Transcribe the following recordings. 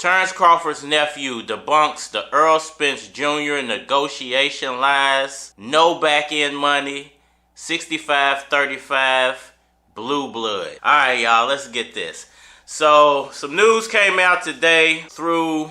Terence Crawford's nephew debunks the Errol Spence Jr. negotiation lies. No back-end money. 65-35. Blue blood. Alright, y'all, let's get this. So, some news came out today through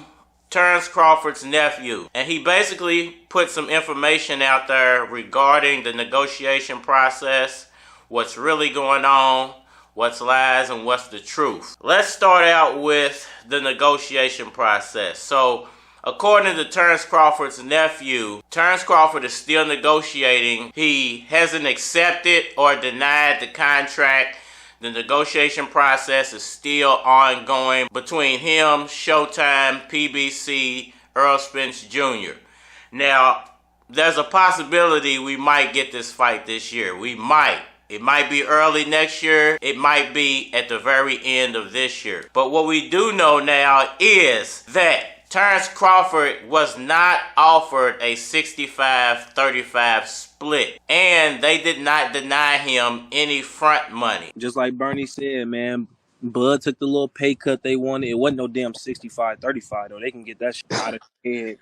Terence Crawford's nephew. And he basically put some information out there regarding the negotiation process, what's really going on, what's lies, and what's the truth. Let's start out with the negotiation process. So, according to Terence Crawford's nephew, Terence Crawford is still negotiating. He hasn't accepted or denied the contract. The negotiation process is still ongoing between him, Showtime, PBC, Errol Spence Jr. Now, there's a possibility we might get this fight this year. We might. It might be early next year. It might be at the very end of this year. But what we do know now is that Terence Crawford was not offered a 65-35 split. And they did not deny him any front money. Just like Bernie said, man, Bud took the little pay cut they wanted. It wasn't no damn 65-35 though. They can get that shit out of their head.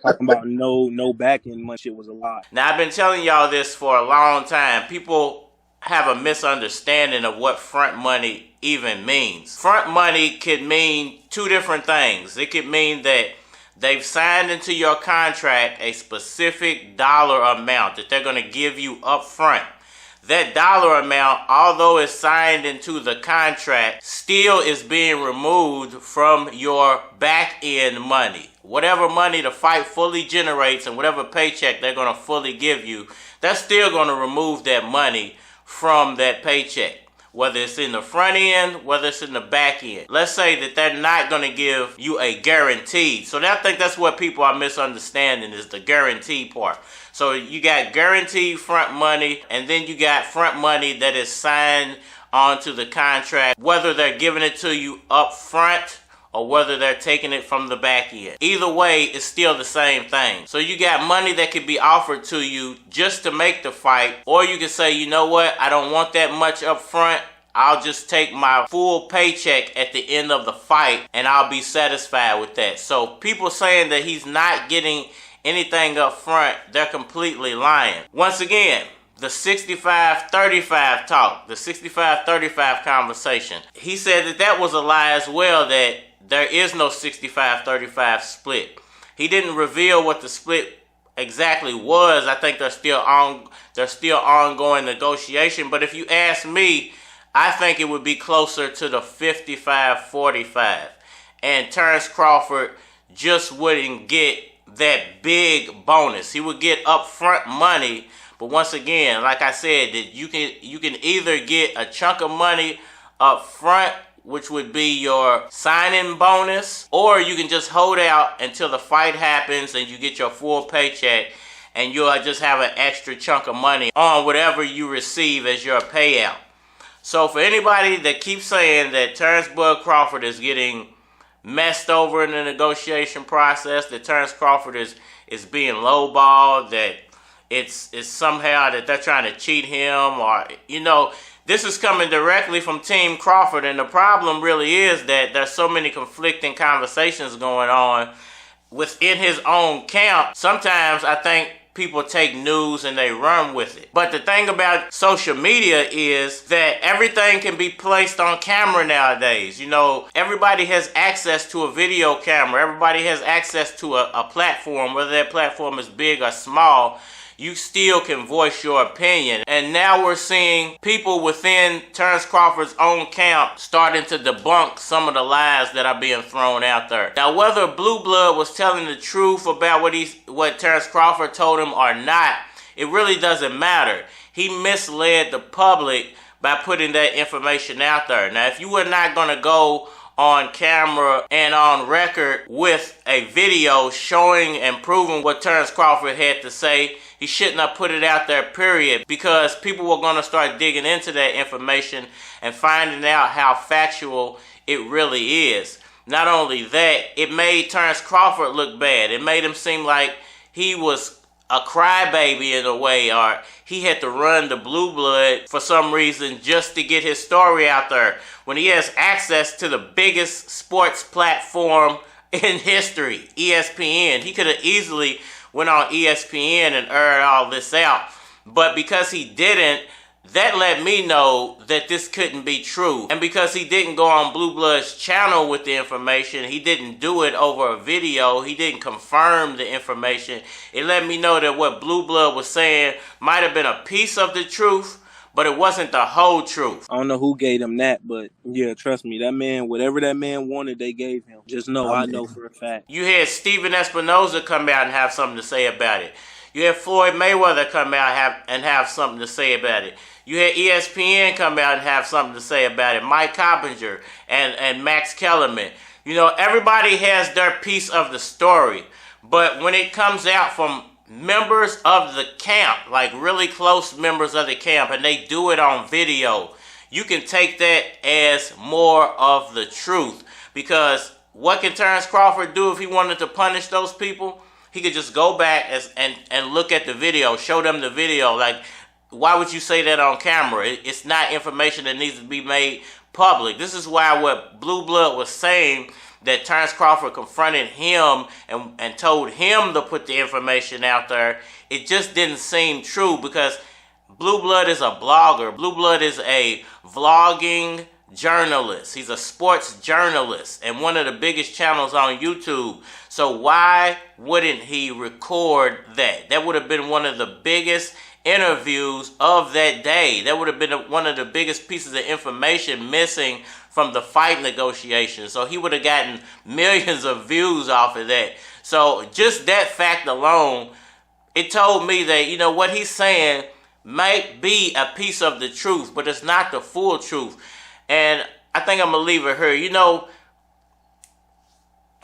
Talking about no back end money shit was a lie. Now, I've been telling y'all this for a long time. People have a misunderstanding of what front money even means. Front money could mean two different things. It could mean that they've signed into your contract a specific dollar amount that they're going to give you up front. That dollar amount, although it's signed into the contract, still is being removed from your back end money. Whatever money the fight fully generates and whatever paycheck they're going to fully give you, they're still going to remove that money from that paycheck, whether it's in the front end, whether it's in the back end. Let's say that they're not going to give you a guaranteed. So I think that's what people are misunderstanding, is the guaranteed part. So you got guaranteed front money, and then you got front money that is signed onto the contract, whether they're giving it to you up front or whether they're taking it from the back end. Either way, it's still the same thing. So you got money that could be offered to you just to make the fight, or you can say, you know what, I don't want that much up front. I'll just take my full paycheck at the end of the fight and I'll be satisfied with that. So people saying that he's not getting anything up front, they're completely lying. Once again, the 65-35 talk, the 65-35 conversation. He said that was a lie as well, that there is no 65-35 split. He didn't reveal what the split exactly was. I think there's still ongoing negotiation. But if you ask me, I think it would be closer to the 55-45. And Terence Crawford just wouldn't get that big bonus. He would get upfront money. But once again, like I said, that you can either get a chunk of money up front, which would be your signing bonus, or you can just hold out until the fight happens and you get your full paycheck and you'll just have an extra chunk of money on whatever you receive as your payout. So for anybody that keeps saying that Terence Bud Crawford is getting messed over in the negotiation process, that Terence Crawford is being lowballed, that it's somehow that they're trying to cheat him, or, you know, this is coming directly from Team Crawford, and the problem really is that there's so many conflicting conversations going on within his own camp. Sometimes I think people take news and they run with it. But the thing about social media is that everything can be placed on camera nowadays. You know, everybody has access to a video camera. Everybody has access to a platform, whether that platform is big or small. You still can voice your opinion. And now we're seeing people within Terence Crawford's own camp starting to debunk some of the lies that are being thrown out there. Now, whether Blue Blood was telling the truth about what Terence Crawford told him or not, it really doesn't matter. He misled the public by putting that information out there. Now, if you were not going to go on camera and on record with a video showing and proving what Terence Crawford had to say, he shouldn't have put it out there, period, because people were going to start digging into that information and finding out how factual it really is. Not only that, it made Terence Crawford look bad. It made him seem like he was a crybaby in a way, or he had to run the blue blood for some reason just to get his story out there when he has access to the biggest sports platform in history, ESPN. He could have easily went on ESPN and aired all this out, but because he didn't, that let me know that this couldn't be true. And because he didn't go on Blue Blood's channel with the information, he didn't do it over a video, he didn't confirm the information, it let me know that what Blue Blood was saying might have been a piece of the truth, but it wasn't the whole truth. I don't know who gave him that, but yeah, trust me, that man, whatever that man wanted, they gave him. Just know, I know for a fact. You had Steven Espinoza come out and have something to say about it. You had Floyd Mayweather come out and have something to say about it. You had ESPN come out and have something to say about it. Mike Coppinger and Max Kellerman. You know, everybody has their piece of the story. But when it comes out from members of the camp, like really close members of the camp, and they do it on video, you can take that as more of the truth. Because what can Terence Crawford do if he wanted to punish those people? He could just go back and look at the video, show them the video. Like, why would you say that on camera? It's not information that needs to be made public. This is why what Blue Blood was saying, that Terence Crawford confronted him and told him to put the information out there, it just didn't seem true, because Blue Blood is a blogger. Blue Blood is a vlogging journalist. He's a sports journalist and one of the biggest channels on YouTube. So why wouldn't he record that? That would have been one of the biggest interviews of that day. That would have been one of the biggest pieces of information missing from the fight negotiations. So he would have gotten millions of views off of that. So just that fact alone, it told me that, you know, what he's saying might be a piece of the truth, but it's not the full truth. And I think I'm going to leave it here. You know,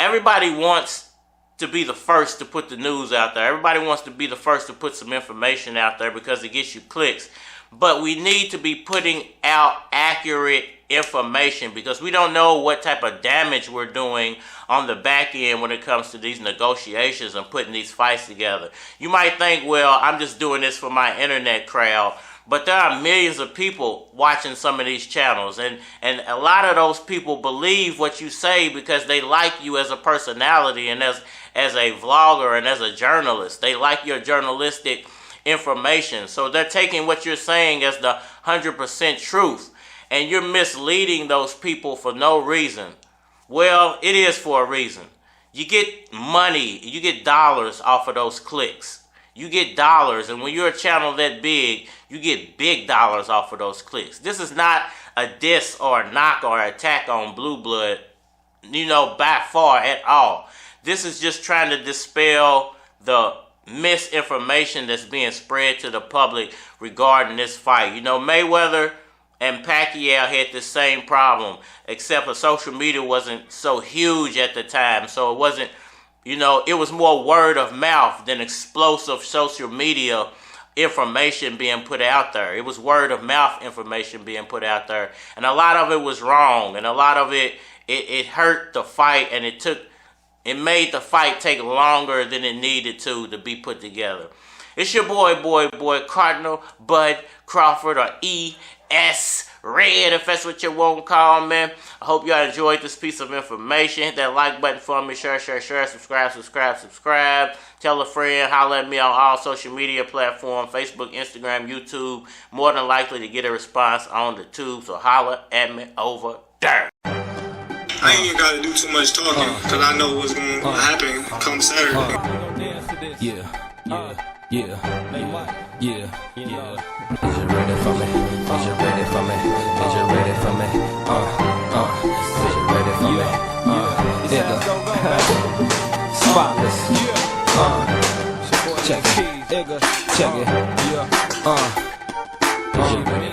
everybody wants to be the first to put the news out there. Everybody wants to be the first to put some information out there because it gets you clicks. But we need to be putting out accurate information, because we don't know what type of damage we're doing on the back end when it comes to these negotiations and putting these fights together. You might think, well, I'm just doing this for my internet crowd. But there are millions of people watching some of these channels, and a lot of those people believe what you say because they like you as a personality and as a vlogger and as a journalist. They like your journalistic information. So they're taking what you're saying as the 100% truth, and you're misleading those people for no reason. Well, it is for a reason. You get money, you get dollars off of those clicks. You get dollars, and when you're a channel that big, you get big dollars off of those clicks. This is not a diss or a knock or attack on Blue Blood, you know, by far at all. This is just trying to dispel the misinformation that's being spread to the public regarding this fight. You know, Mayweather and Pacquiao had the same problem, except for social media wasn't so huge at the time, so it wasn't, you know, it was more word of mouth than explosive social media information being put out there. It was word of mouth information being put out there, and a lot of it was wrong, and a lot of it hurt the fight, and it made the fight take longer than it needed to be put together. It's your boy Cardinal, Bud Crawford, or E.S. Red, if that's what you want to call, man. I hope y'all enjoyed this piece of information. Hit that like button for me. Share. Subscribe. Tell a friend. Holler at me on all social media platforms. Facebook, Instagram, YouTube. More than likely to get a response on the tube. So holler at me over there. I ain't even got to do too much talking, because I know what's going to happen come Saturday. Yeah. Is you ready for me? Is you ready for me? Is you ready for me? Is you ready for me? Nigga. Spotless. Check it. Is you ready